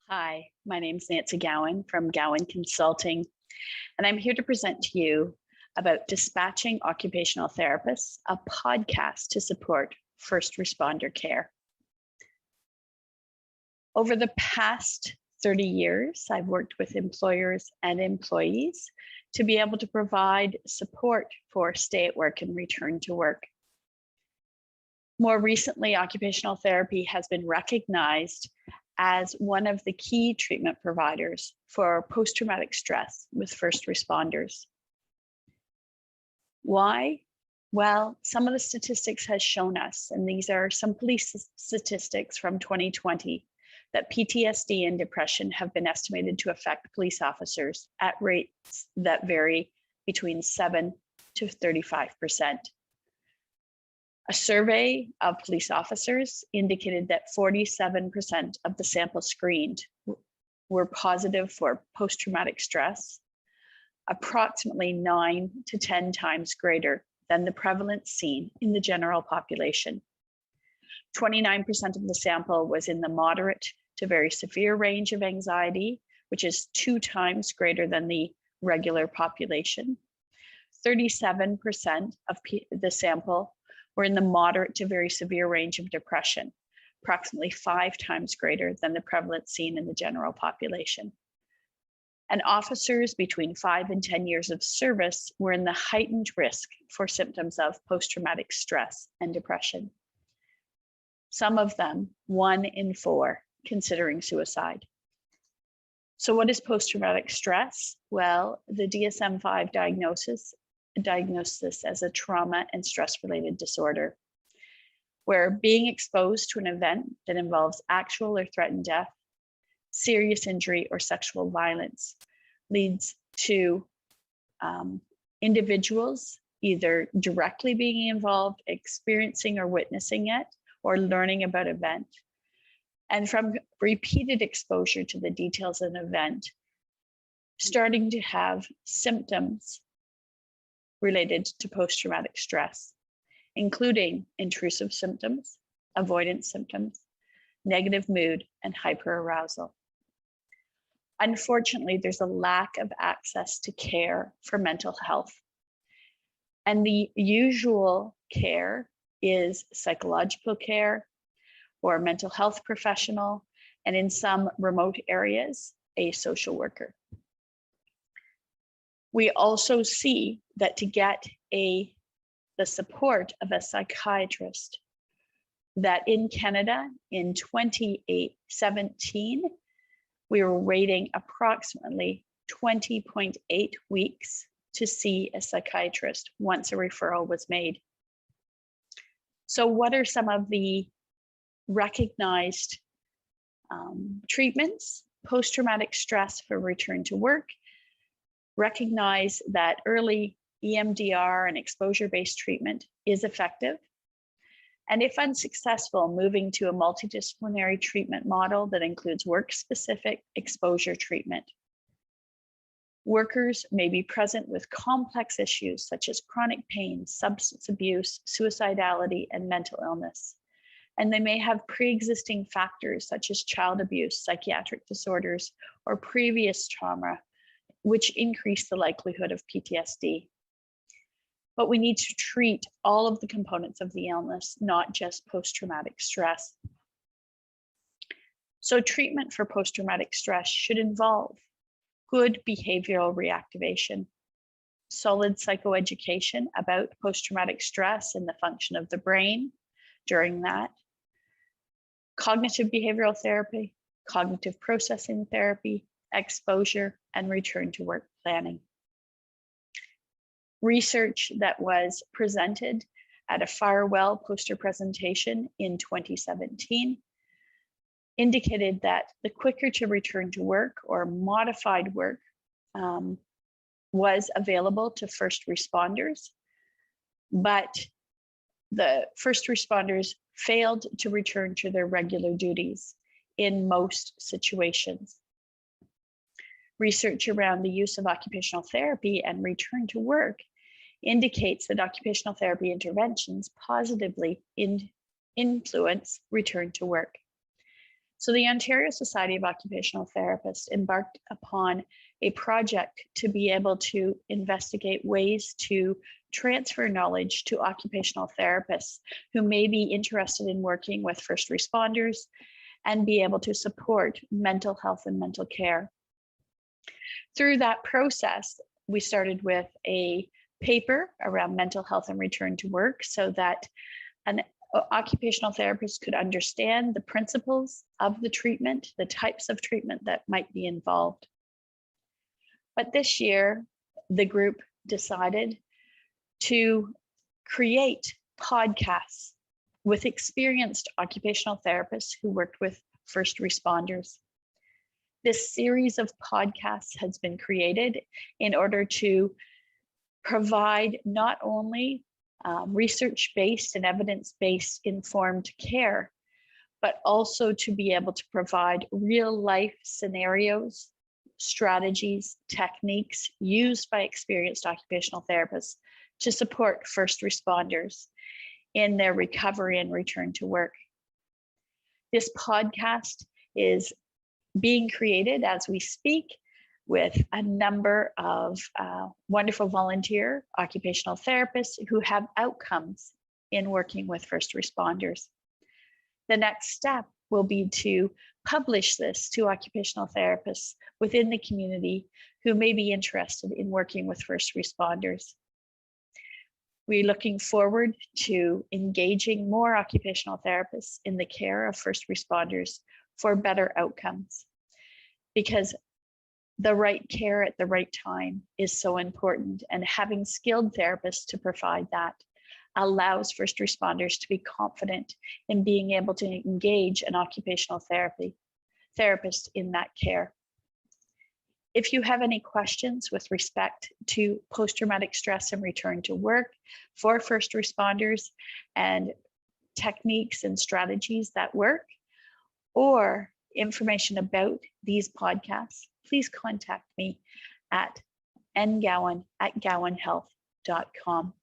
Hi, my name is Nancy Gowan from Gowan Consulting, and I'm here to present to you about Dispatching Occupational Therapists, a podcast to support first responder care. Over the past 30 years, I've worked with employers and employees to be able to provide support for stay at work and return to work. More recently, occupational therapy has been recognized as one of the key treatment providers for post-traumatic stress with first responders. Why? Well, some of the statistics has shown us, and these are some police statistics from 2020, that PTSD and depression have been estimated to affect police officers at rates that vary between 7 to 35%. A survey of police officers indicated that 47% of the sample screened were positive for post-traumatic stress, approximately 9 to 10 times greater than the prevalence seen in the general population. 29% of the sample was in the moderate to very severe range of anxiety, which is 2 times greater than the regular population. 37% of the sample were in the moderate to very severe range of depression, approximately 5 times greater than the prevalence seen in the general population. And officers between 5 and 10 years of service were in the heightened risk for symptoms of post-traumatic stress and depression. Some of them, 1 in 4, considering suicide. So what is post-traumatic stress? Well, the DSM-5 diagnosis as a trauma and stress-related disorder, where being exposed to an event that involves actual or threatened death, serious injury, or sexual violence leads to individuals either directly being involved, experiencing or witnessing it, or learning about an event. And from repeated exposure to the details of an event, starting to have symptoms related to post-traumatic stress, including intrusive symptoms, avoidance symptoms, negative mood, and hyperarousal. Unfortunately, there's a lack of access to care for mental health. And the usual care is psychological care or mental health professional, and in some remote areas, a social worker. We also see that to get the support of a psychiatrist, that in Canada in 2017, we were waiting approximately 20.8 weeks to see a psychiatrist once a referral was made. So what are some of the recognized treatments? Post-traumatic stress for return to work. Recognize that early EMDR and exposure-based treatment is effective. And if unsuccessful, moving to a multidisciplinary treatment model that includes work-specific exposure treatment. Workers may be present with complex issues such as chronic pain, substance abuse, suicidality, and mental illness. And they may have pre-existing factors such as child abuse, psychiatric disorders, or previous trauma, which increase the likelihood of PTSD. But we need to treat all of the components of the illness, not just post-traumatic stress. So treatment for post-traumatic stress should involve good behavioral reactivation, solid psychoeducation about post-traumatic stress and the function of the brain during that, cognitive behavioral therapy, cognitive processing therapy, exposure, and return to work planning. Research that was presented at a Firewell poster presentation in 2017 indicated that the quicker to return to work or modified work was available to first responders, but the first responders failed to return to their regular duties in most situations. Research around the use of occupational therapy and return to work indicates that occupational therapy interventions positively influence return to work. So the Ontario Society of Occupational Therapists embarked upon a project to be able to investigate ways to transfer knowledge to occupational therapists who may be interested in working with first responders and be able to support mental health and mental care. Through that process, we started with a paper around mental health and return to work so that an occupational therapist could understand the principles of the treatment, the types of treatment that might be involved. But this year, the group decided to create podcasts with experienced occupational therapists who worked with first responders. This series of podcasts has been created in order to provide not only research-based and evidence-based informed care, but also to be able to provide real-life scenarios, strategies, techniques used by experienced occupational therapists to support first responders in their recovery and return to work. This podcast is being created as we speak with a number of wonderful volunteer occupational therapists who have outcomes in working with first responders. The next step will be to publish this to occupational therapists within the community who may be interested in working with first responders. We're looking forward to engaging more occupational therapists in the care of first responders for better outcomes, because the right care at the right time is so important, and having skilled therapists to provide that allows first responders to be confident in being able to engage an occupational therapist in that care. If you have any questions with respect to post-traumatic stress and return to work for first responders and techniques and strategies that work, or information about these podcasts, please contact me at ngowan@gowanhealth.com.